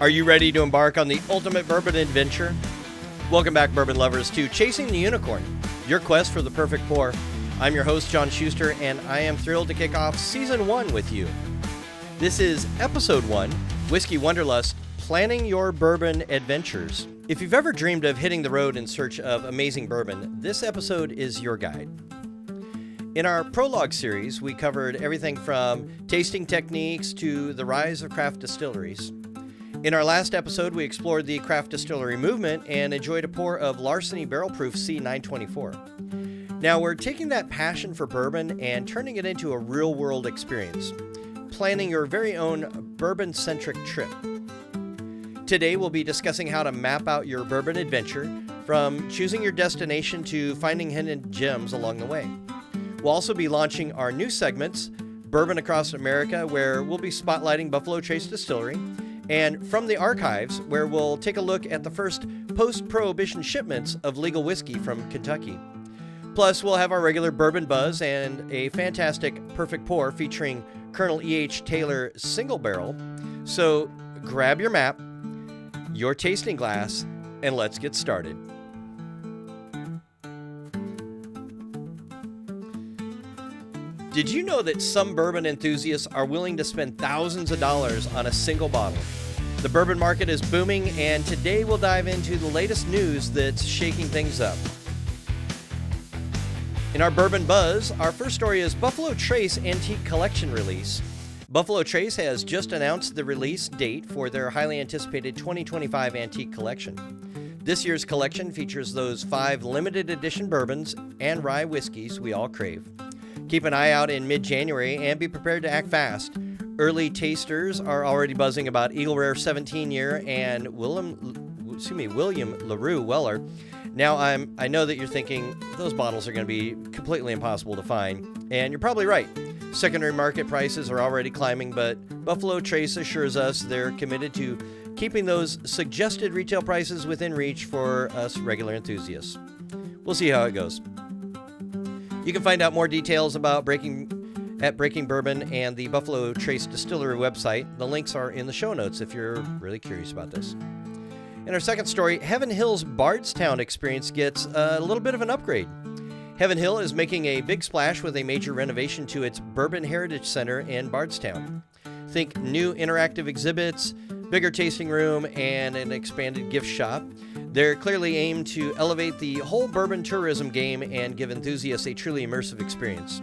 Are you ready to embark on the ultimate bourbon adventure? Welcome back, bourbon lovers, to Chasing the Unicorn, your quest for the perfect pour. I'm your host, John Schuster, and I am thrilled to kick off Season 1 with you. This is Episode 1, Whiskey Wanderlust, Planning Your Bourbon Adventures. If you've ever dreamed of hitting the road in search of amazing bourbon, this episode is your guide. In our prologue series, we covered everything from tasting techniques to the rise of craft distilleries. In our last episode, we explored the craft distillery movement and enjoyed a pour of Larceny Barrel Proof C924. Now we're taking that passion for bourbon and turning it into a real-world experience, planning your very own bourbon-centric trip. Today we'll be discussing how to map out your bourbon adventure, from choosing your destination to finding hidden gems along the way. We'll also be launching our new segments, Bourbon Across America, where we'll be spotlighting Buffalo Trace Distillery, and From the Archives, where we'll take a look at the first post-prohibition shipments of legal whiskey from Kentucky. Plus, we'll have our regular bourbon buzz and a fantastic perfect pour featuring Colonel E.H. Taylor Single Barrel. So grab your map, your tasting glass, and let's get started. Did you know that some bourbon enthusiasts are willing to spend thousands of dollars on a single bottle? The bourbon market is booming, and today we'll dive into the latest news that's shaking things up. In our Bourbon Buzz, our first story is Buffalo Trace Antique Collection release. Buffalo Trace has just announced the release date for their highly anticipated 2025 Antique Collection. This year's collection features those 5 limited edition bourbons and rye whiskeys we all crave. Keep an eye out in mid-January and be prepared to act fast. Early tasters are already buzzing about Eagle Rare 17-year and William LaRue Weller. Now, I know that you're thinking those bottles are going to be completely impossible to find, and you're probably right. Secondary market prices are already climbing, but Buffalo Trace assures us they're committed to keeping those suggested retail prices within reach for us regular enthusiasts. We'll see how it goes. You can find out more details about Breaking Bourbon and the Buffalo Trace Distillery website. The links are in the show notes if you're really curious about this. In our second story, Heaven Hill's Bardstown experience gets a little bit of an upgrade. Heaven Hill is making a big splash with a major renovation to its Bourbon Heritage Center in Bardstown. Think new interactive exhibits, bigger tasting room, and an expanded gift shop. They're clearly aimed to elevate the whole bourbon tourism game and give enthusiasts a truly immersive experience.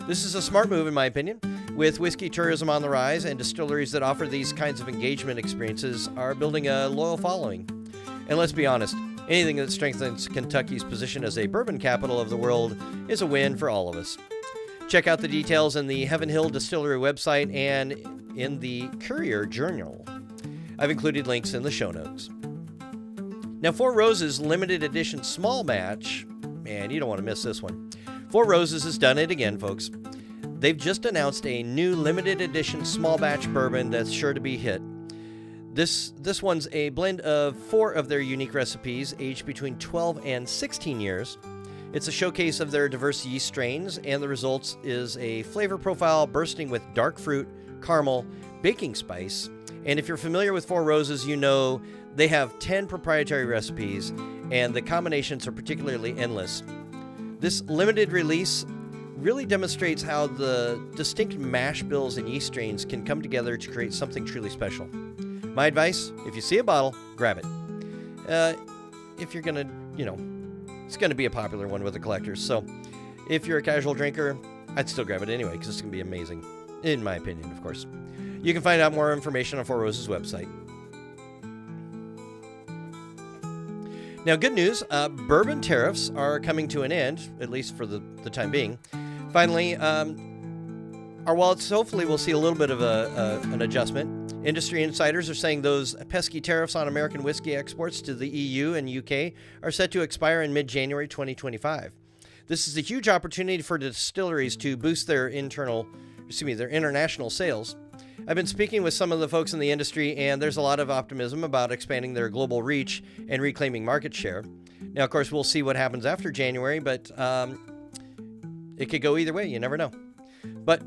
This is a smart move, in my opinion. With whiskey tourism on the rise and distilleries that offer these kinds of engagement experiences are building a loyal following. And let's be honest, anything that strengthens Kentucky's position as a bourbon capital of the world is a win for all of us. Check out the details in the Heaven Hill Distillery website and in the Courier Journal. I've included links in the show notes. Now, Four Roses limited edition small batch, man, you don't want to miss this one. Four Roses has done it again, folks. They've just announced a new limited edition small batch bourbon that's sure to be a hit. This one's a blend of 4 of their unique recipes, aged between 12 and 16 years. It's a showcase of their diverse yeast strains, and the results is a flavor profile bursting with dark fruit, caramel, baking spice. And if you're familiar with Four Roses, you know they have 10 proprietary recipes, and the combinations are particularly endless. This limited release really demonstrates how the distinct mash bills and yeast strains can come together to create something truly special. My advice, if you see a bottle, grab it. If you're going to, it's going to be a popular one with the collectors. So if you're a casual drinker, I'd still grab it anyway, because it's going to be amazing, in my opinion, of course. You can find out more information on Four Roses' website. Now, good news, bourbon tariffs are coming to an end, at least for the time being. Finally, our wallets hopefully will see a little bit of an adjustment. Industry insiders are saying those pesky tariffs on American whiskey exports to the EU and UK are set to expire in mid-January 2025. This is a huge opportunity for distilleries to boost their international sales. I've been speaking with some of the folks in the industry, and there's a lot of optimism about expanding their global reach and reclaiming market share. Now, of course, we'll see what happens after January, but it could go either way. You never know. But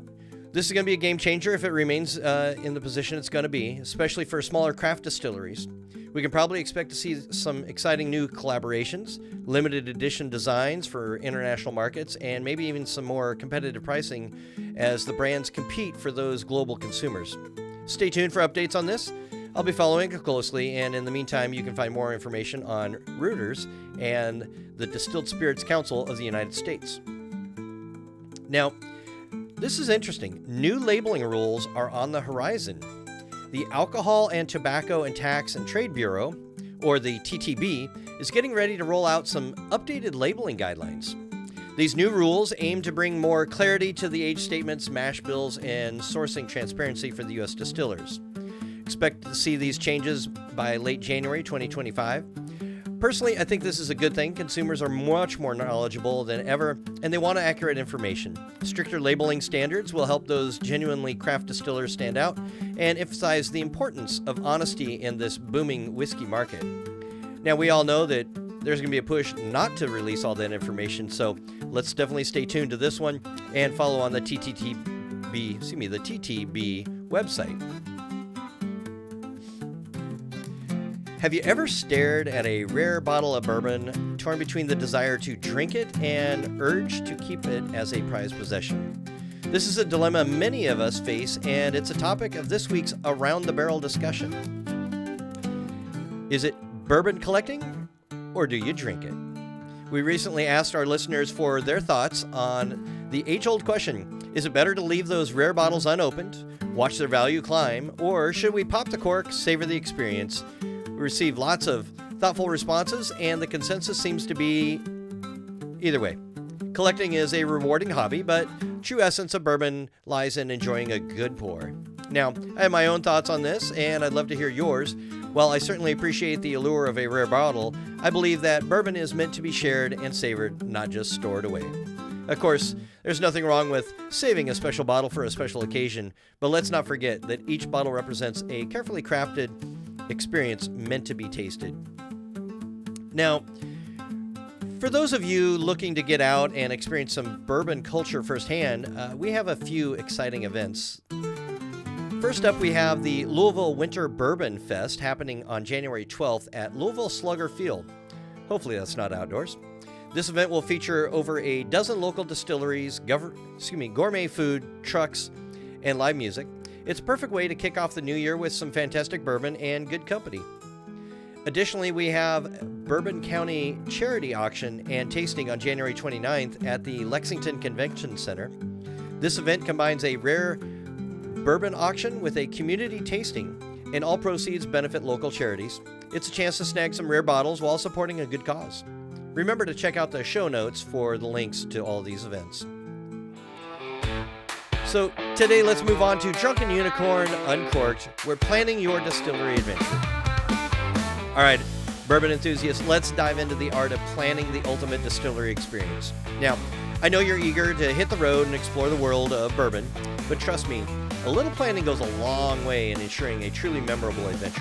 This is going to be a game changer if it remains in the position it's going to be, especially for smaller craft distilleries. We can probably expect to see some exciting new collaborations, limited edition designs for international markets, and maybe even some more competitive pricing as the brands compete for those global consumers. Stay tuned for updates on this. I'll be following it closely, and in the meantime, you can find more information on Reuters and the Distilled Spirits Council of the United States. Now, this is interesting. New labeling rules are on the horizon. The Alcohol and Tobacco and Tax and Trade Bureau, or the TTB, is getting ready to roll out some updated labeling guidelines. These new rules aim to bring more clarity to the age statements, mash bills, and sourcing transparency for the U.S. distillers. Expect to see these changes by late January 2025. Personally, I think this is a good thing. Consumers are much more knowledgeable than ever, and they want accurate information. Stricter labeling standards will help those genuinely craft distillers stand out and emphasize the importance of honesty in this booming whiskey market. Now, we all know that there's going to be a push not to release all that information, so let's definitely stay tuned to this one and follow on the TTB website. Have you ever stared at a rare bottle of bourbon, torn between the desire to drink it and urge to keep it as a prized possession? This is a dilemma many of us face, and it's a topic of this week's Around the Barrel discussion. Is it bourbon collecting, or do you drink it? We recently asked our listeners for their thoughts on the age-old question, is it better to leave those rare bottles unopened, watch their value climb, or should we pop the cork, savor the experience? We received lots of thoughtful responses, and the consensus seems to be either way. Collecting is a rewarding hobby, but true essence of bourbon lies in enjoying a good pour. Now, I have my own thoughts on this, and I'd love to hear yours. While I certainly appreciate the allure of a rare bottle, I believe that bourbon is meant to be shared and savored, not just stored away. Of course, there's nothing wrong with saving a special bottle for a special occasion, but let's not forget that each bottle represents a carefully crafted experience meant to be tasted. Now, for those of you looking to get out and experience some bourbon culture firsthand, we have a few exciting events. First up, we have the Louisville Winter Bourbon Fest happening on January 12th at Louisville Slugger Field. Hopefully that's not outdoors. This event will feature over a dozen local distilleries, gourmet food, trucks, and live music. It's a perfect way to kick off the new year with some fantastic bourbon and good company. Additionally, we have Bourbon County Charity Auction and Tasting on January 29th at the Lexington Convention Center. This event combines a rare bourbon auction with a community tasting, and all proceeds benefit local charities. It's a chance to snag some rare bottles while supporting a good cause. Remember to check out the show notes for the links to all these events. So today, let's move on to Drunken Unicorn Uncorked. We're planning your distillery adventure. All right, bourbon enthusiasts, let's dive into the art of planning the ultimate distillery experience. Now, I know you're eager to hit the road and explore the world of bourbon, but trust me, a little planning goes a long way in ensuring a truly memorable adventure.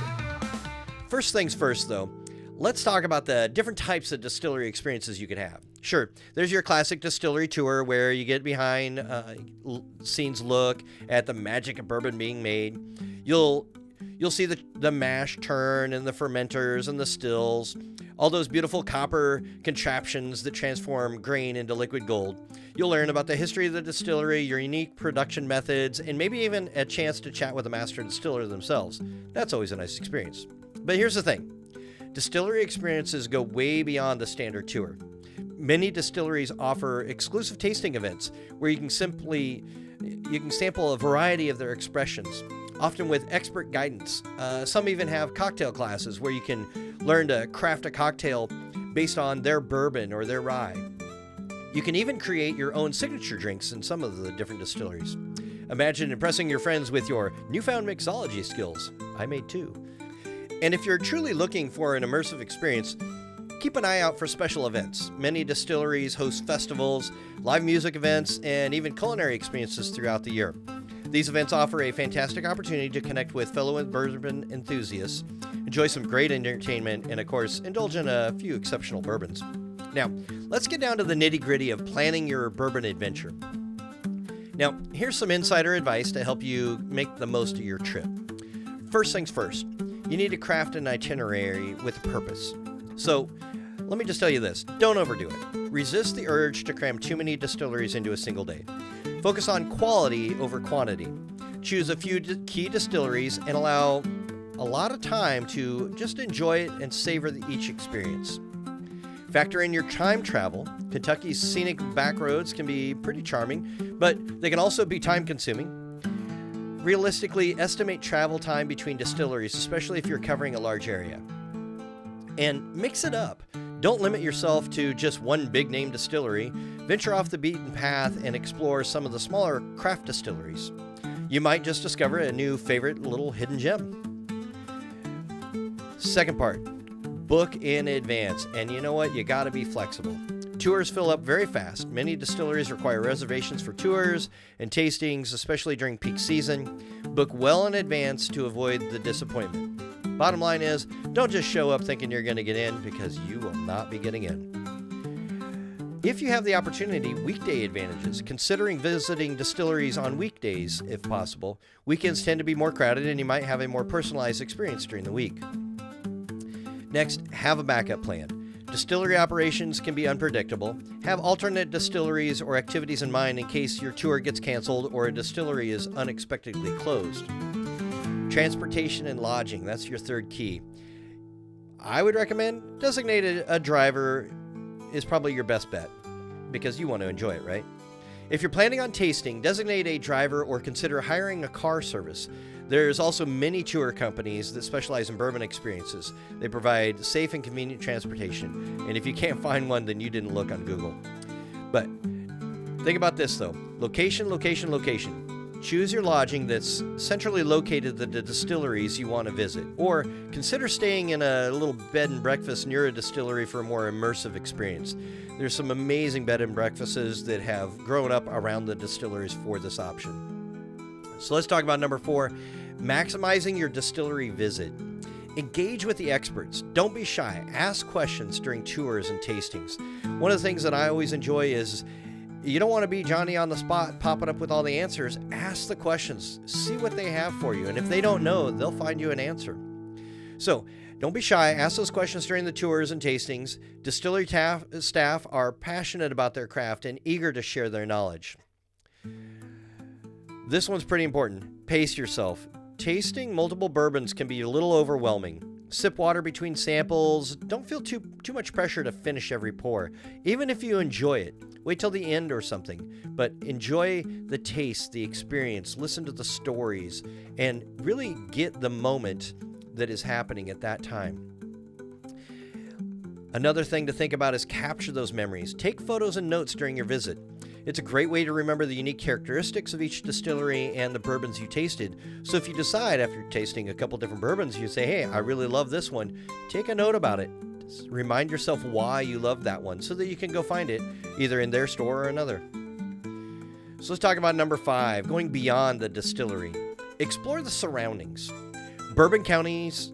First things first, though, let's talk about the different types of distillery experiences you could have. Sure, there's your classic distillery tour where you get behind scenes look at the magic of bourbon being made. You'll see the mash turn and the fermenters and the stills, all those beautiful copper contraptions that transform grain into liquid gold. You'll learn about the history of the distillery, your unique production methods, and maybe even a chance to chat with the master distiller themselves. That's always a nice experience. But here's the thing. Distillery experiences go way beyond the standard tour. Many distilleries offer exclusive tasting events where you can sample a variety of their expressions, often with expert guidance. Some even have cocktail classes where you can learn to craft a cocktail based on their bourbon or their rye. You can even create your own signature drinks in some of the different distilleries. Imagine impressing your friends with your newfound mixology skills. I made two. And if you're truly looking for an immersive experience, keep an eye out for special events. Many distilleries host festivals, live music events, and even culinary experiences throughout the year. These events offer a fantastic opportunity to connect with fellow bourbon enthusiasts, enjoy some great entertainment, and of course, indulge in a few exceptional bourbons. Now, let's get down to the nitty-gritty of planning your bourbon adventure. Now, here's some insider advice to help you make the most of your trip. First things first, you need to craft an itinerary with a purpose. So, let me just tell you this, don't overdo it. Resist the urge to cram too many distilleries into a single day. Focus on quality over quantity. Choose a few key distilleries and allow a lot of time to just enjoy it and savor each experience. Factor in your time travel. Kentucky's scenic back roads can be pretty charming, but they can also be time-consuming. Realistically, estimate travel time between distilleries, especially if you're covering a large area. And mix it up. Don't limit yourself to just one big-name distillery. Venture off the beaten path and explore some of the smaller craft distilleries. You might just discover a new favorite little hidden gem. Second part, book in advance. And you know what? You got to be flexible. Tours fill up very fast. Many distilleries require reservations for tours and tastings, especially during peak season. Book well in advance to avoid the disappointment. Bottom line is, don't just show up thinking you're going to get in, because you will not be getting in. If you have the opportunity, weekday advantages. Considering visiting distilleries on weekdays, if possible. Weekends tend to be more crowded and you might have a more personalized experience during the week. Next, have a backup plan. Distillery operations can be unpredictable. Have alternate distilleries or activities in mind in case your tour gets canceled or a distillery is unexpectedly closed. Transportation and lodging, that's your third key. I would recommend designated a driver is probably your best bet because you want to enjoy it, right? If you're planning on tasting, designate a driver or consider hiring a car service. There's also many tour companies that specialize in bourbon experiences. They provide safe and convenient transportation. And if you can't find one, then you didn't look on Google. But think about this though. Location, location, location. Choose your lodging that's centrally located at the distilleries you want to visit. Or consider staying in a little bed and breakfast near a distillery for a more immersive experience. There's some amazing bed and breakfasts that have grown up around the distilleries for this option. So let's talk about number 4, maximizing your distillery visit. Engage with the experts. Don't be shy. Ask questions during tours and tastings. One of the things that I always enjoy is you don't want to be Johnny on the spot popping up with all the answers. Ask the questions. See what they have for you. And if they don't know, they'll find you an answer. So don't be shy. Ask those questions during the tours and tastings. Distillery staff are passionate about their craft and eager to share their knowledge. This one's pretty important. Pace yourself. Tasting multiple bourbons can be a little overwhelming. Sip water between samples. Don't feel too much pressure to finish every pour. Even if you enjoy it, wait till the end or something. But enjoy the taste, the experience, listen to the stories, and really get the moment that is happening at that time. Another thing to think about is capture those memories. Take photos and notes during your visit. It's a great way to remember the unique characteristics of each distillery and the bourbons you tasted. So if you decide after tasting a couple different bourbons, you say, hey, I really love this one, take a note about it. Just remind yourself why you love that one so that you can go find it either in their store or another. So let's talk about number 5, going beyond the distillery. Explore the surroundings. Bourbon counties,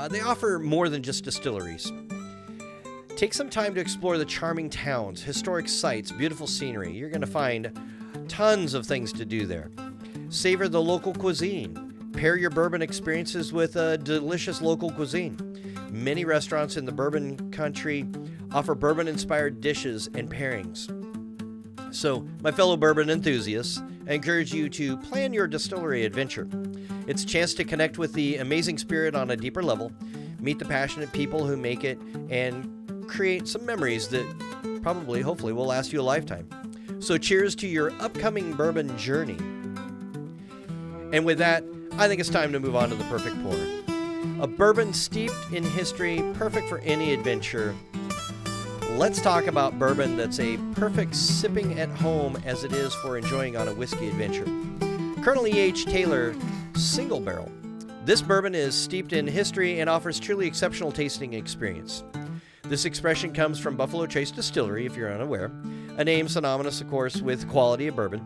they offer more than just distilleries. Take some time to explore the charming towns, historic sites, beautiful scenery. You're going to find tons of things to do there. Savor the local cuisine. Pair your bourbon experiences with a delicious local cuisine. Many restaurants in the bourbon country offer bourbon-inspired dishes and pairings. So, my fellow bourbon enthusiasts, I encourage you to plan your distillery adventure. It's a chance to connect with the amazing spirit on a deeper level, meet the passionate people who make it, and create some memories that probably, hopefully, will last you a lifetime. So cheers to your upcoming bourbon journey. And with that, I think it's time to move on to the perfect pour. A bourbon steeped in history, perfect for any adventure. Let's talk about bourbon that's a perfect sipping at home as it is for enjoying on a whiskey adventure. Colonel E.H. Taylor Single Barrel. This bourbon is steeped in history and offers truly exceptional tasting experience. This expression comes from Buffalo Trace Distillery, if you're unaware, a name synonymous, of course, with quality of bourbon.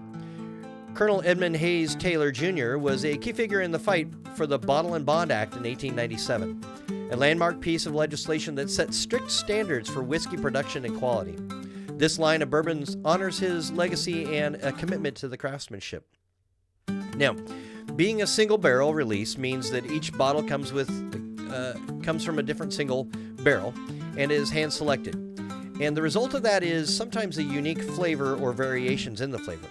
Colonel Edmund Hayes Taylor Jr. was a key figure in the fight for the Bottle and Bond Act in 1897, a landmark piece of legislation that set strict standards for whiskey production and quality. This line of bourbons honors his legacy and a commitment to the craftsmanship. Now, being a single barrel release means that each bottle comes from a different single barrel and is hand selected. And the result of that is sometimes a unique flavor or variations in the flavor.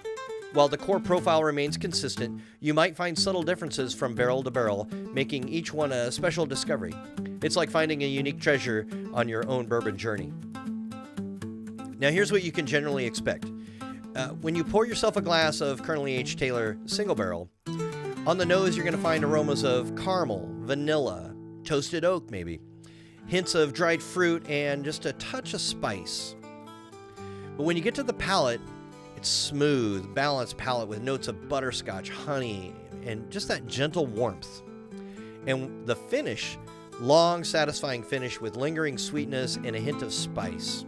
While the core profile remains consistent, you might find subtle differences from barrel to barrel, making each one a special discovery. It's like finding a unique treasure on your own bourbon journey. Now, here's what you can generally expect. When you pour yourself a glass of Colonel E.H. Taylor single barrel, on the nose you're going to find aromas of caramel, vanilla, toasted oak maybe, hints of dried fruit, and just a touch of spice. But when you get to the palate, it's smooth, balanced palate with notes of butterscotch, honey, and just that gentle warmth. And the finish, long, satisfying finish with lingering sweetness and a hint of spice.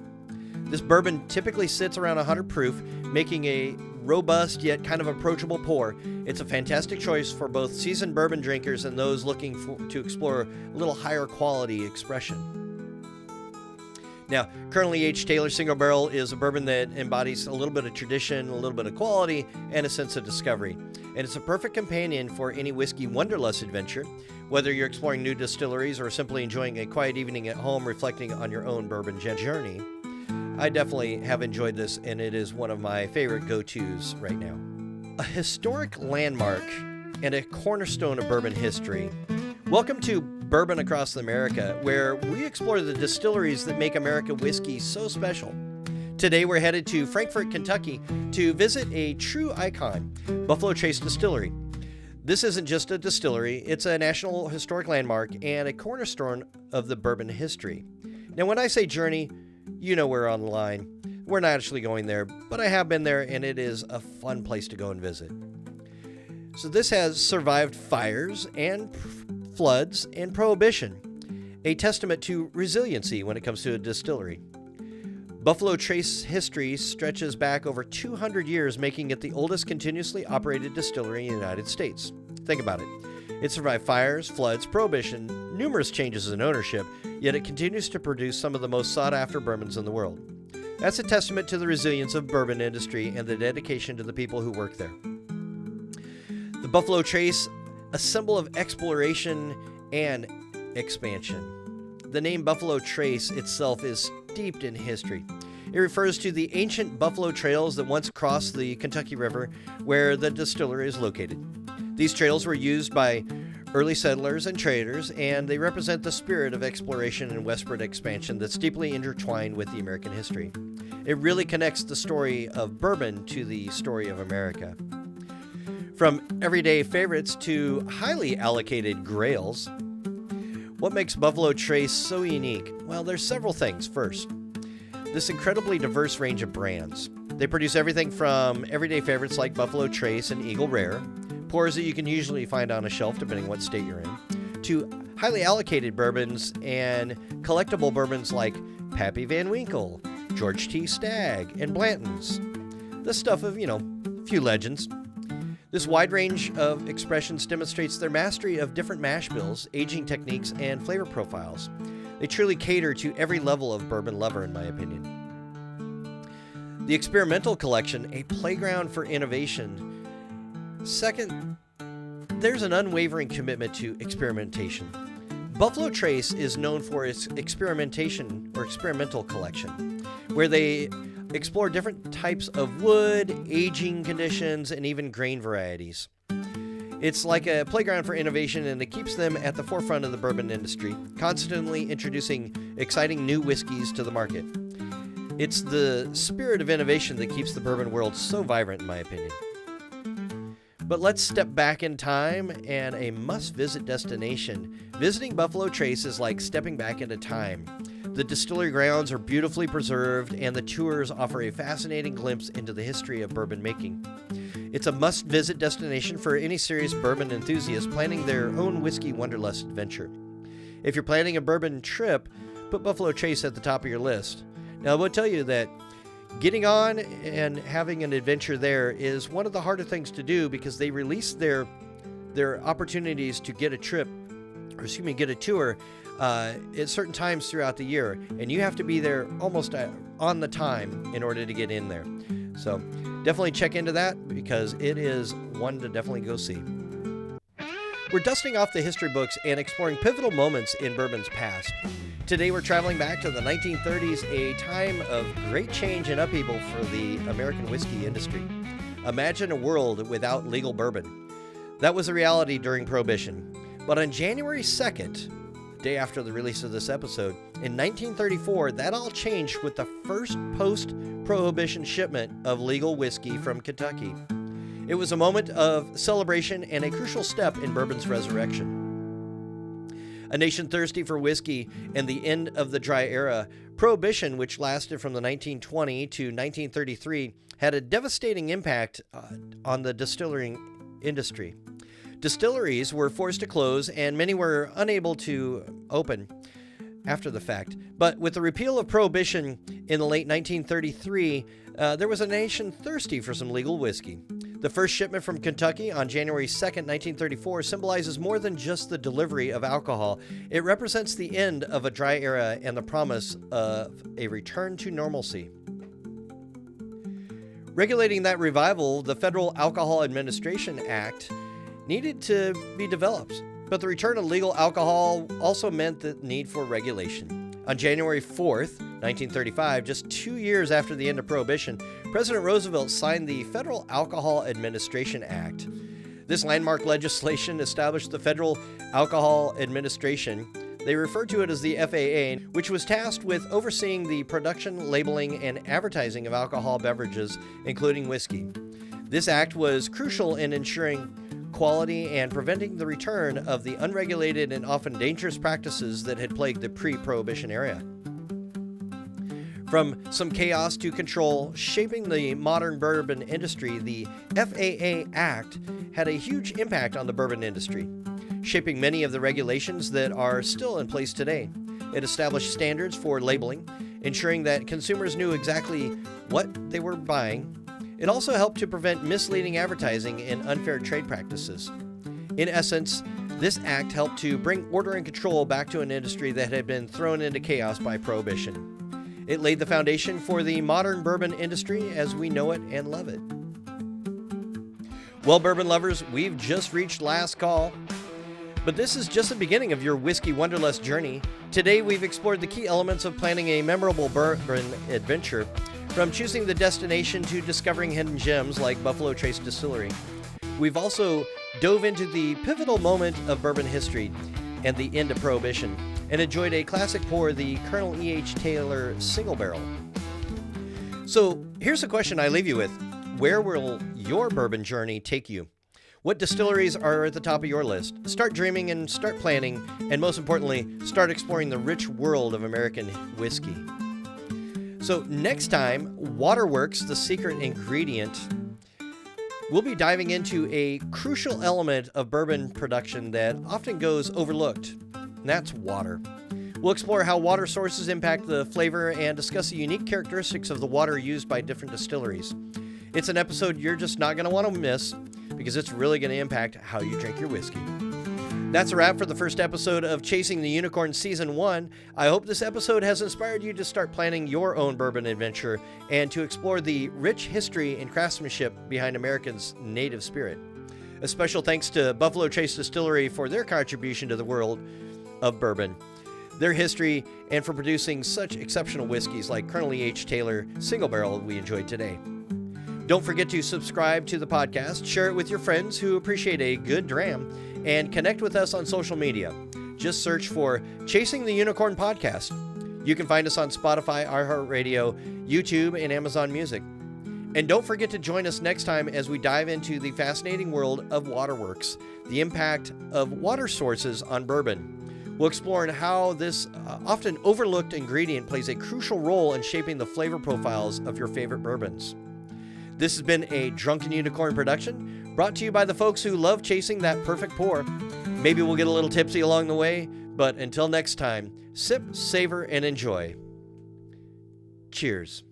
This bourbon typically sits around 100 proof, making a robust yet kind of approachable pour. It's a fantastic choice for both seasoned bourbon drinkers and those looking to explore a little higher quality expression. Now, Colonel E.H. Taylor Single Barrel is a bourbon that embodies a little bit of tradition, a little bit of quality, and a sense of discovery. And it's a perfect companion for any whiskey Wanderlust adventure, whether you're exploring new distilleries or simply enjoying a quiet evening at home reflecting on your own bourbon journey. I definitely have enjoyed this, and it is one of my favorite go-tos right now. A historic landmark and a cornerstone of bourbon history. Welcome to Bourbon Across America, where we explore the distilleries that make America whiskey so special. Today we're headed to Frankfort, Kentucky to visit a true icon, Buffalo Trace Distillery. This isn't just a distillery, it's a national historic landmark and a cornerstone of the bourbon history. Now when I say journey, you know we're on the line. We're not actually going there, but I have been there and it is a fun place to go and visit. So this has survived fires and floods and prohibition, a testament to resiliency when it comes to a distillery. Buffalo Trace history stretches back over 200 years, making it the oldest continuously operated distillery in the United States. Think about it. It survived fires, floods, prohibition, numerous changes in ownership, yet it continues to produce some of the most sought-after bourbons in the world. That's a testament to the resilience of the bourbon industry and the dedication to the people who work there. The Buffalo Trace, a symbol of exploration and expansion. The name Buffalo Trace itself is steeped in history. It refers to the ancient buffalo trails that once crossed the Kentucky River where the distillery is located. These trails were used by early settlers and traders, and they represent the spirit of exploration and westward expansion that's deeply intertwined with the American history. It really connects the story of bourbon to the story of America. From everyday favorites to highly allocated grails, what makes Buffalo Trace so unique? Well, there's several things. First, this incredibly diverse range of brands. They produce everything from everyday favorites like Buffalo Trace and Eagle Rare, pours that you can usually find on a shelf depending what state you're in, to highly allocated bourbons and collectible bourbons like Pappy Van Winkle, George T. Stagg, and Blanton's. The stuff of, a few legends. This wide range of expressions demonstrates their mastery of different mash bills, aging techniques, and flavor profiles. They truly cater to every level of bourbon lover, in my opinion. The Experimental Collection, a playground for innovation. Second, there's an unwavering commitment to experimentation. Buffalo Trace is known for its experimentation or experimental collection, where they explore different types of wood, aging conditions, and even grain varieties. It's like a playground for innovation, and it keeps them at the forefront of the bourbon industry, constantly introducing exciting new whiskeys to the market. It's the spirit of innovation that keeps the bourbon world so vibrant, in my opinion. But let's step back in time and a must-visit destination. Visiting Buffalo Trace is like stepping back into time. The distillery grounds are beautifully preserved, and the tours offer a fascinating glimpse into the history of bourbon making. It's a must-visit destination for any serious bourbon enthusiast planning their own whiskey Wanderlust adventure. If you're planning a bourbon trip, put Buffalo Trace at the top of your list. Now, I will tell you that getting on and having an adventure there is one of the harder things to do because they release their opportunities to get a trip get a tour at certain times throughout the year, and you have to be there almost on the time in order to get in there. So definitely check into that, because it is one to definitely go see. We're dusting off the history books and exploring pivotal moments in bourbon's past. Today we're traveling back to the 1930s, a time of great change and upheaval for the American whiskey industry. Imagine a world without legal bourbon. That was a reality during Prohibition. But on January 2nd, day after the release of this episode, in 1934, that all changed with the first post-Prohibition shipment of legal whiskey from Kentucky. It was a moment of celebration and a crucial step in bourbon's resurrection. A nation thirsty for whiskey and the end of the dry era, Prohibition, which lasted from the 1920 to 1933, had a devastating impact on the distilling industry. Distilleries were forced to close, and many were unable to open after the fact. But with the repeal of Prohibition in the late 1933, there was a nation thirsty for some legal whiskey. The first shipment from Kentucky on January 2nd, 1934 symbolizes more than just the delivery of alcohol. It represents the end of a dry era and the promise of a return to normalcy. Regulating that revival, the Federal Alcohol Administration Act needed to be developed, but the return of legal alcohol also meant the need for regulation. On January 4th, 1935, just 2 years after the end of Prohibition, President Roosevelt signed the Federal Alcohol Administration Act. This landmark legislation established the Federal Alcohol Administration. They referred to it as the FAA, which was tasked with overseeing the production, labeling, and advertising of alcohol beverages, including whiskey. This act was crucial in ensuring quality and preventing the return of the unregulated and often dangerous practices that had plagued the pre-Prohibition era. From some chaos to control, shaping the modern bourbon industry, the FAA Act had a huge impact on the bourbon industry, shaping many of the regulations that are still in place today. It established standards for labeling, ensuring that consumers knew exactly what they were buying. It also helped to prevent misleading advertising and unfair trade practices. In essence, this act helped to bring order and control back to an industry that had been thrown into chaos by Prohibition. It laid the foundation for the modern bourbon industry as we know it and love it. Well, bourbon lovers, we've just reached last call. But this is just the beginning of your Whiskey Wanderlust journey. Today, we've explored the key elements of planning a memorable bourbon adventure, from choosing the destination to discovering hidden gems like Buffalo Trace Distillery. We've also dove into the pivotal moment of bourbon history and the end of Prohibition, and enjoyed a classic pour, the Colonel E.H. Taylor Single Barrel. So here's a question I leave you with. Where will your bourbon journey take you? What distilleries are at the top of your list? Start dreaming and start planning, and most importantly, start exploring the rich world of American whiskey. So next time, Waterworks, the secret ingredient, we'll be diving into a crucial element of bourbon production that often goes overlooked, and that's water. We'll explore how water sources impact the flavor and discuss the unique characteristics of the water used by different distilleries. It's an episode you're just not going to want to miss, because it's really going to impact how you drink your whiskey. That's a wrap for the first episode of Chasing the Unicorn Season 1. I hope this episode has inspired you to start planning your own bourbon adventure and to explore the rich history and craftsmanship behind Americans' native spirit. A special thanks to Buffalo Trace Distillery for their contribution to the world of bourbon, their history, and for producing such exceptional whiskeys like Colonel E.H. Taylor Single Barrel we enjoyed today. Don't forget to subscribe to the podcast, share it with your friends who appreciate a good dram, and connect with us on social media. Just search for Chasing the Unicorn Podcast. You can find us on Spotify, iHeartRadio, YouTube, and Amazon Music. And don't forget to join us next time as we dive into the fascinating world of Waterworks, the impact of water sources on bourbon. We'll explore how this often overlooked ingredient plays a crucial role in shaping the flavor profiles of your favorite bourbons. This has been a Drunken Unicorn production, brought to you by the folks who love chasing that perfect pour. Maybe we'll get a little tipsy along the way, but until next time, sip, savor, and enjoy. Cheers.